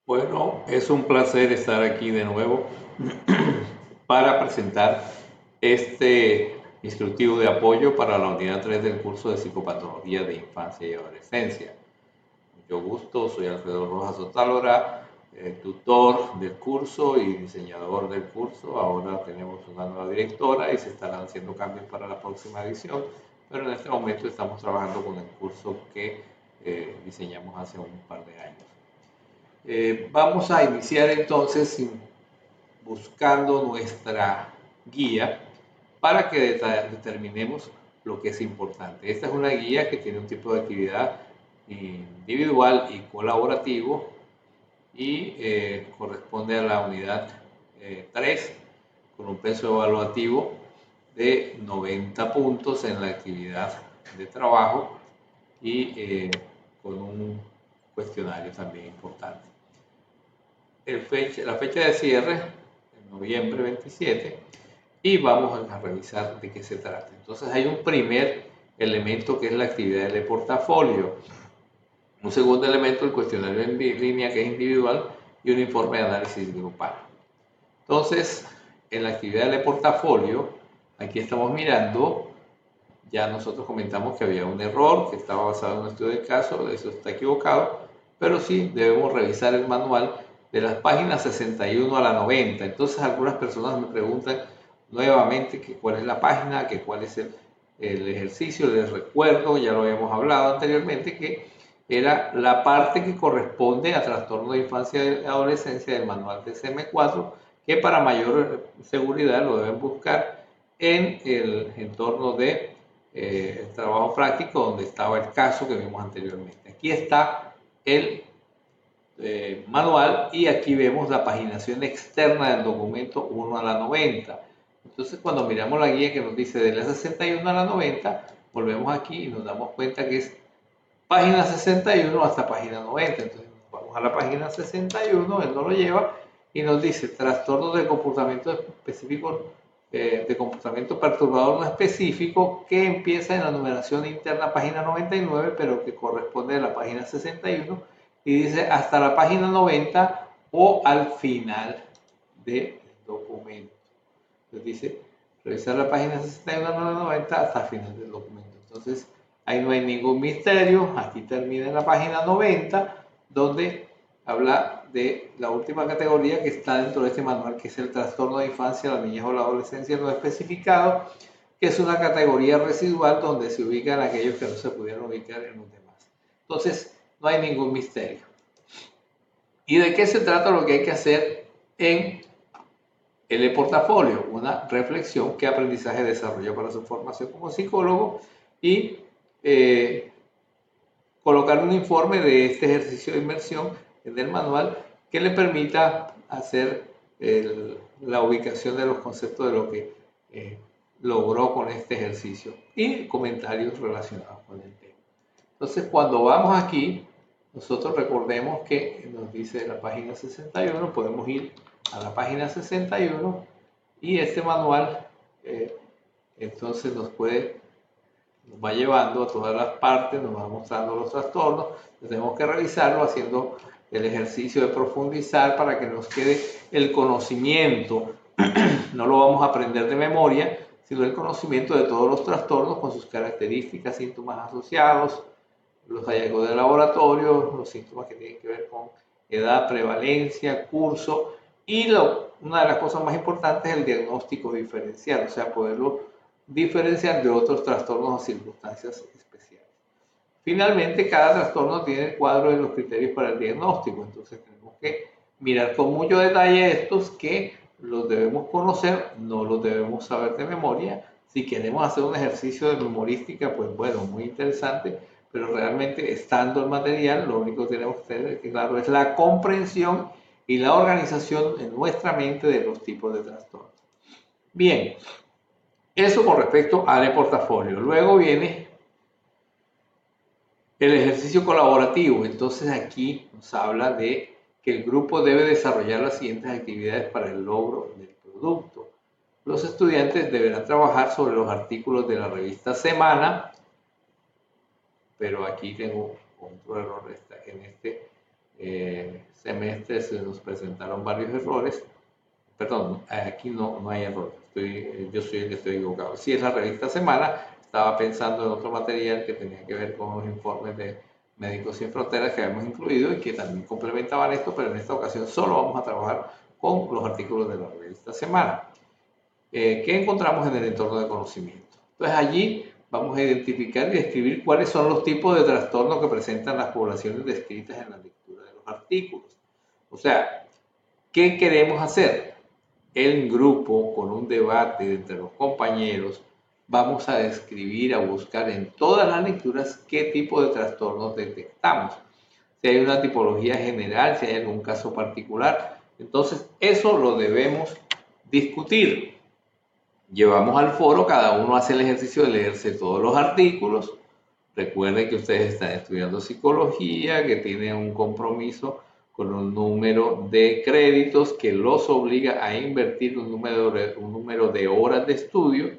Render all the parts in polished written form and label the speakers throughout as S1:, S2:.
S1: Bueno, es un placer estar aquí de nuevo para presentar este instructivo de apoyo para la unidad 3 del curso de Psicopatología de Infancia y Adolescencia. Mucho gusto, soy Alfredo Rojas Otálora, tutor del curso y diseñador del curso. Ahora tenemos una nueva directora y se estarán haciendo cambios para la próxima edición, pero en este momento estamos trabajando con el curso que diseñamos hace un par de años. Vamos a iniciar entonces buscando nuestra guía para que determinemos lo que es importante. Esta es una guía que tiene un tipo de actividad individual y colaborativo y corresponde a la unidad 3 con un peso evaluativo de 90 puntos en la actividad de trabajo y con un cuestionario también importante. La fecha de cierre, en noviembre 27, y vamos a revisar de qué se trata. Entonces hay un primer elemento que es la actividad de portafolio, un segundo elemento el cuestionario en línea que es individual y un informe de análisis grupal. Entonces, en la actividad de portafolio, aquí estamos mirando, ya nosotros comentamos que había un error que estaba basado en un estudio de caso, eso está equivocado, pero sí debemos revisar el manual de las páginas 61 a la 90. Entonces algunas personas me preguntan nuevamente que cuál es la página, que cuál es el ejercicio. Les recuerdo, ya lo habíamos hablado anteriormente, que era la parte que corresponde a trastorno de infancia y adolescencia del manual DSM-4, que para mayor seguridad lo deben buscar en el entorno de el trabajo práctico donde estaba el caso que vimos anteriormente. Aquí está el manual y aquí vemos la paginación externa del documento 1 a la 90. Entonces cuando miramos la guía que nos dice de la 61 a la 90, volvemos aquí y nos damos cuenta que es página 61 hasta página 90. Entonces vamos a la página 61, él nos lo lleva y nos dice trastornos de comportamiento específico, de comportamiento perturbador no específico, que empieza en la numeración interna página 99, pero que corresponde a la página 61 y dice hasta la página 90 o al final del documento. Entonces dice revisar la página 61 a la 90 hasta el final del documento. Entonces ahí no hay ningún misterio, aquí termina en la página 90, donde habla de la última categoría que está dentro de este manual, que es el trastorno de infancia, la niñez o la adolescencia no especificado, que es una categoría residual donde se ubican aquellos que no se pudieron ubicar en los demás. Entonces, no hay ningún misterio. ¿Y de qué se trata lo que hay que hacer en el portafolio? Una reflexión, qué aprendizaje desarrolló para su formación como psicólogo y colocar un informe de este ejercicio de inmersión en el manual que le permita hacer la ubicación de los conceptos de lo que logró con este ejercicio y comentarios relacionados con el tema. Entonces, cuando vamos aquí, nosotros recordemos que nos dice la página 61, podemos ir a la página 61 y este manual entonces nos va llevando a todas las partes, nos va mostrando los trastornos, tenemos que revisarlo haciendo el ejercicio de profundizar para que nos quede el conocimiento, no lo vamos a aprender de memoria, sino el conocimiento de todos los trastornos con sus características, síntomas asociados, los hallazgos de laboratorio, los síntomas que tienen que ver con edad, prevalencia, curso y una de las cosas más importantes es el diagnóstico diferencial, o sea, poderlo diferenciar de otros trastornos o circunstancias especiales. Finalmente, cada trastorno tiene el cuadro de los criterios para el diagnóstico, entonces tenemos que mirar con mucho detalle estos que los debemos conocer, no los debemos saber de memoria. Si queremos hacer un ejercicio de memorística, pues bueno, muy interesante, pero realmente estando el material, lo único que tenemos que tener claro es la comprensión y la organización en nuestra mente de los tipos de trastornos. Bien, eso con respecto al portafolio. Luego viene el ejercicio colaborativo. Entonces aquí nos habla de que el grupo debe desarrollar las siguientes actividades para el logro del producto. Los estudiantes deberán trabajar sobre los artículos de la revista Semana, pero aquí tengo otro error en este semestre se nos presentaron varios errores. Perdón, aquí no hay error. Yo soy el que estoy equivocado. Si es la revista Semana, estaba pensando en otro material que tenía que ver con los informes de Médicos Sin Fronteras que habíamos incluido y que también complementaban esto, pero en esta ocasión solo vamos a trabajar con los artículos de la revista Semana. ¿Qué encontramos en el entorno de conocimiento? Entonces allí vamos a identificar y describir cuáles son los tipos de trastornos que presentan las poblaciones descritas en la lectura de los artículos. O sea, ¿qué queremos hacer? En grupo, con un debate entre los compañeros, vamos a describir, a buscar en todas las lecturas qué tipo de trastornos detectamos. Si hay una tipología general, si hay algún caso particular. Entonces, eso lo debemos discutir. Llevamos al foro, cada uno hace el ejercicio de leerse todos los artículos. Recuerden que ustedes están estudiando psicología, que tienen un compromiso con un número de créditos que los obliga a invertir un número de horas de estudio,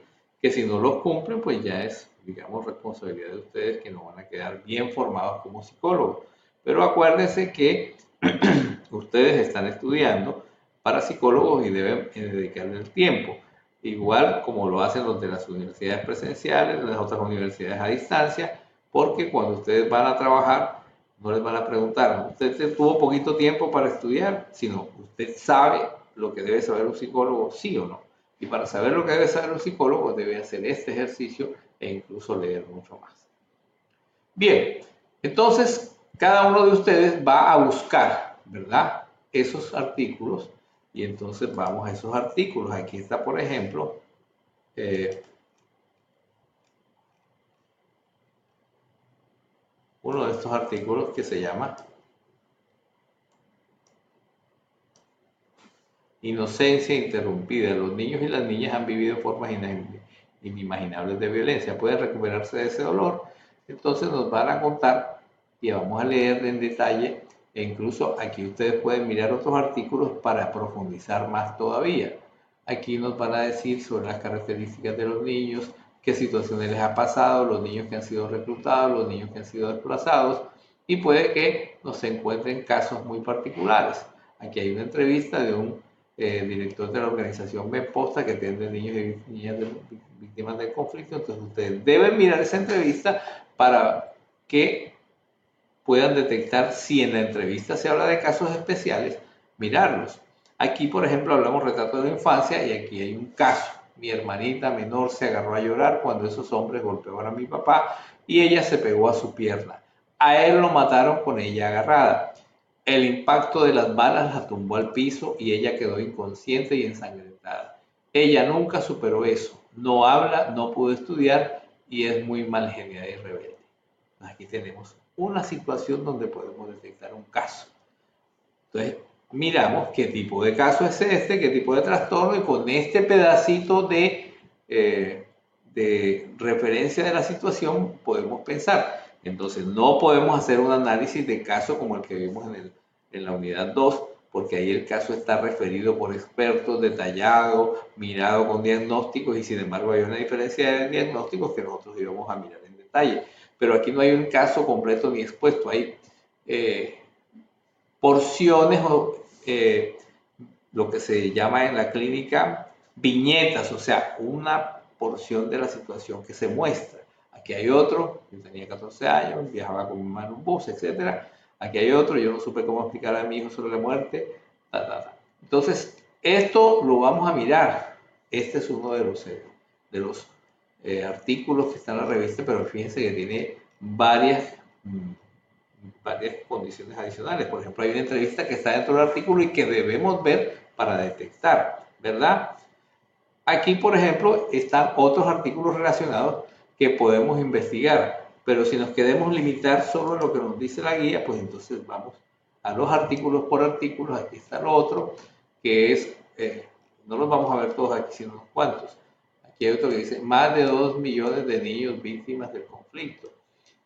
S1: que si no los cumplen, pues ya es, digamos, responsabilidad de ustedes que no van a quedar bien formados como psicólogos. Pero acuérdense que ustedes están estudiando para psicólogos y deben dedicarle el tiempo. Igual como lo hacen los de las universidades presenciales, las otras universidades a distancia, porque cuando ustedes van a trabajar, no les van a preguntar, ¿usted tuvo poquito tiempo para estudiar? Sino, ¿usted sabe lo que debe saber un psicólogo, sí o no? Y para saber lo que debe saber un psicólogo, debe hacer este ejercicio e incluso leer mucho más. Bien, entonces cada uno de ustedes va a buscar, ¿verdad? Esos artículos y entonces vamos a esos artículos. Aquí está, por ejemplo, uno de estos artículos que se llama Inocencia interrumpida. Los niños y las niñas han vivido formas inimaginables de violencia. Pueden recuperarse de ese dolor. Entonces nos van a contar y vamos a leer en detalle e incluso aquí ustedes pueden mirar otros artículos para profundizar más todavía. Aquí nos van a decir sobre las características de los niños, qué situaciones les ha pasado, los niños que han sido reclutados, los niños que han sido desplazados y puede que nos encuentren casos muy particulares. Aquí hay una entrevista de un director de la organización Posta que atiende niños y niñas víctimas del conflicto. Entonces ustedes deben mirar esa entrevista para que puedan detectar si en la entrevista se habla de casos especiales, mirarlos. Aquí, por ejemplo, hablamos retrato de la infancia y aquí hay un caso. Mi hermanita menor se agarró a llorar cuando esos hombres golpeaban a mi papá y ella se pegó a su pierna. A él lo mataron con ella agarrada. El impacto de las balas la tumbó al piso y ella quedó inconsciente y ensangrentada. Ella nunca superó eso. No habla, no pudo estudiar y es muy mal genial y rebelde. Aquí tenemos una situación donde podemos detectar un caso. Entonces, miramos qué tipo de caso es este, qué tipo de trastorno, y con este pedacito de referencia de la situación podemos pensar. Entonces, no podemos hacer un análisis de caso como el que vimos en la unidad 2, porque ahí el caso está referido por expertos, detallado, mirado con diagnósticos, y sin embargo hay una diferencia de diagnósticos que nosotros íbamos a mirar en detalle. Pero aquí no hay un caso completo ni expuesto, hay porciones o lo que se llama en la clínica viñetas, o sea, una porción de la situación que se muestra. Aquí hay otro, yo tenía 14 años, viajaba con mi mamá en un bus, etc. Aquí hay otro, yo no supe cómo explicar a mi hijo sobre la muerte. Entonces, esto lo vamos a mirar. Este es uno de los artículos que está en la revista, pero fíjense que tiene varias condiciones adicionales. Por ejemplo, hay una entrevista que está dentro del artículo y que debemos ver para detectar, ¿verdad? Aquí, por ejemplo, están otros artículos relacionados que podemos investigar, pero si nos queremos limitar solo a lo que nos dice la guía, pues entonces vamos a los artículos por artículos. Aquí está lo otro, que es, no los vamos a ver todos aquí, sino unos cuantos. Aquí hay otro que dice, más de 2 millones de niños víctimas del conflicto.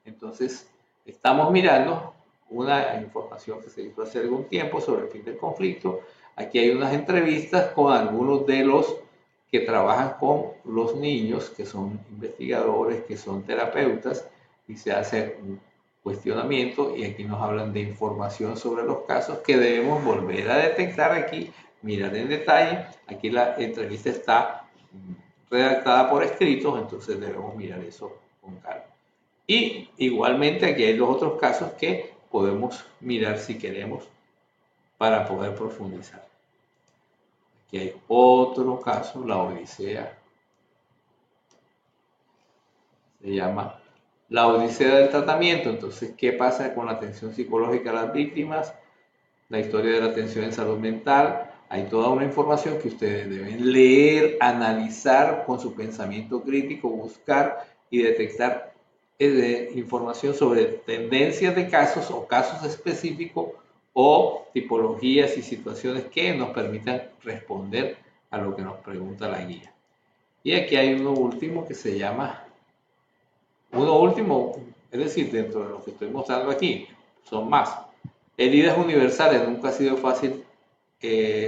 S1: Entonces, estamos mirando una información que se hizo hace algún tiempo sobre el fin del conflicto. Aquí hay unas entrevistas con algunos de los que trabajan con los niños, que son investigadores, que son terapeutas, y se hace cuestionamiento, y aquí nos hablan de información sobre los casos que debemos volver a detectar aquí, mirar en detalle. Aquí la entrevista está redactada por escritos, entonces debemos mirar eso con calma. Y igualmente aquí hay los otros casos que podemos mirar si queremos para poder profundizar. Aquí hay otro caso, la Odisea. Se llama la Odisea del tratamiento. Entonces, ¿qué pasa con la atención psicológica a las víctimas? La historia de la atención en salud mental. Hay toda una información que ustedes deben leer, analizar con su pensamiento crítico, buscar y detectar información sobre tendencias de casos o casos específicos o tipologías y situaciones que nos permitan responder a lo que nos pregunta la guía. Y aquí hay uno último que se llama, es decir, dentro de lo que estoy mostrando aquí, son más. Heridas universales. Nunca ha sido fácil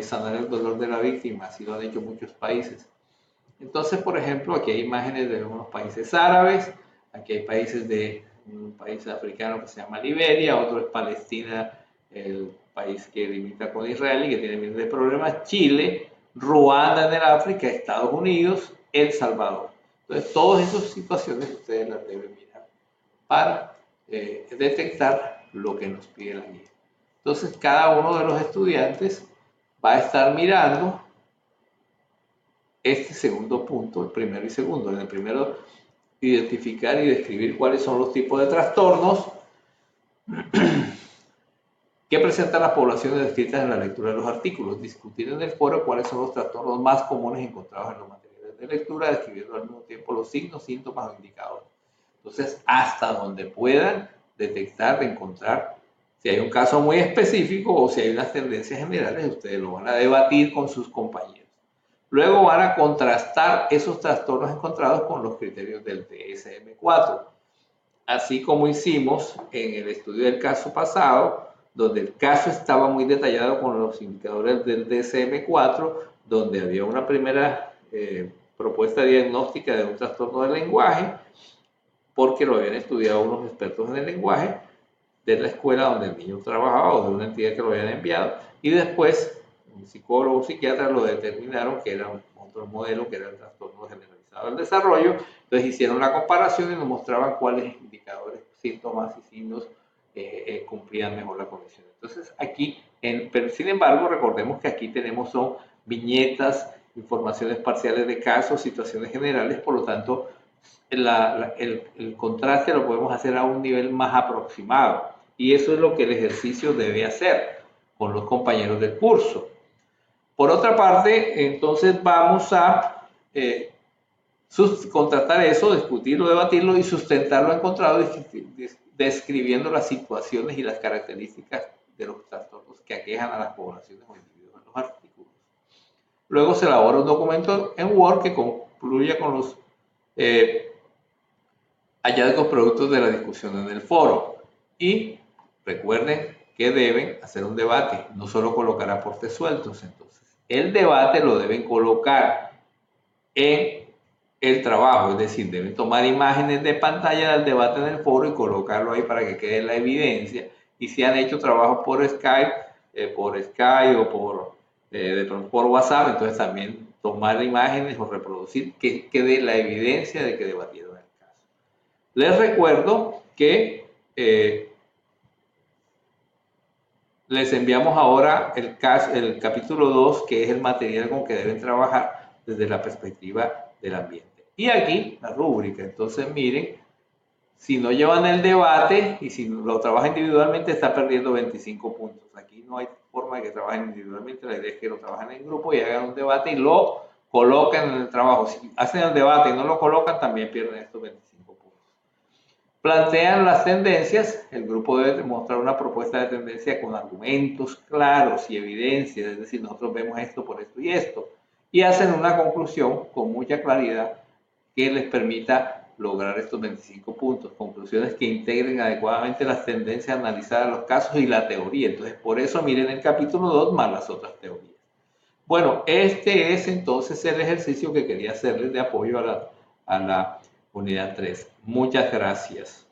S1: sanar el dolor de la víctima, así lo han hecho muchos países. Entonces, por ejemplo, aquí hay imágenes de unos países árabes, aquí hay países de un país africano que se llama Liberia, otro es Palestina, el país que limita con Israel y que tiene miles de problemas, Chile, Ruanda en el África, Estados Unidos, El Salvador. Entonces, todas esas situaciones ustedes las deben mirar para detectar lo que nos pide la guía. Entonces, cada uno de los estudiantes va a estar mirando este segundo punto, el primero y segundo. En el primero, identificar y describir cuáles son los tipos de trastornos que presentan las poblaciones descritas en la lectura de los artículos. Discutir en el foro cuáles son los trastornos más comunes encontrados en los materiales de lectura, describiendo al mismo tiempo los signos, síntomas o indicadores. Entonces, hasta donde puedan detectar, encontrar, si hay un caso muy específico o si hay unas tendencias generales, ustedes lo van a debatir con sus compañeros. Luego van a contrastar esos trastornos encontrados con los criterios del DSM-4, así como hicimos en el estudio del caso pasado, donde el caso estaba muy detallado con los indicadores del DSM-4, donde había una primera propuesta diagnóstica de un trastorno del lenguaje, porque lo habían estudiado unos expertos en el lenguaje de la escuela donde el niño trabajaba o de una entidad que lo habían enviado, y después un psicólogo o psiquiatra lo determinaron que era otro modelo, que era el trastorno generalizado del desarrollo. Entonces hicieron la comparación y nos mostraban cuáles indicadores, síntomas y signos cumplían mejor la condición. Entonces aquí, pero sin embargo, recordemos que aquí tenemos son viñetas, informaciones parciales de casos, situaciones generales, por lo tanto, el contraste lo podemos hacer a un nivel más aproximado, y eso es lo que el ejercicio debe hacer con los compañeros del curso. Por otra parte, entonces vamos a contrastar eso, discutirlo, debatirlo y sustentar lo encontrado, describiendo las situaciones y las características de los trastornos que aquejan a las poblaciones o individuos en los artículos. Luego se elabora un documento en Word que concluye con los hallazgos productos de la discusión en el foro. Y recuerden que deben hacer un debate, no solo colocar aportes sueltos. Entonces, el debate lo deben colocar en el trabajo, es decir, deben tomar imágenes de pantalla del debate en el foro y colocarlo ahí para que quede la evidencia. Y si han hecho trabajo por Skype o por WhatsApp, entonces también tomar imágenes o reproducir que quede la evidencia de que debatieron el caso. Les recuerdo que les enviamos ahora el capítulo 2, que es el material con que deben trabajar desde la perspectiva del ambiente. Y aquí la rúbrica. Entonces miren, si no llevan el debate y si lo trabajan individualmente, está perdiendo 25 puntos. Aquí no hay forma de que trabajen individualmente, la idea es que lo trabajen en grupo y hagan un debate y lo coloquen en el trabajo. Si hacen el debate y no lo colocan, también pierden estos 25 puntos. Plantean las tendencias, el grupo debe mostrar una propuesta de tendencia con argumentos claros y evidencias, es decir, nosotros vemos esto por esto y esto, y hacen una conclusión con mucha claridad que les permita lograr estos 25 puntos, conclusiones que integren adecuadamente las tendencias analizadas en los casos y la teoría. Entonces, por eso miren el capítulo 2 más las otras teorías. Bueno, este es entonces el ejercicio que quería hacerles de apoyo a la unidad 3. Muchas gracias.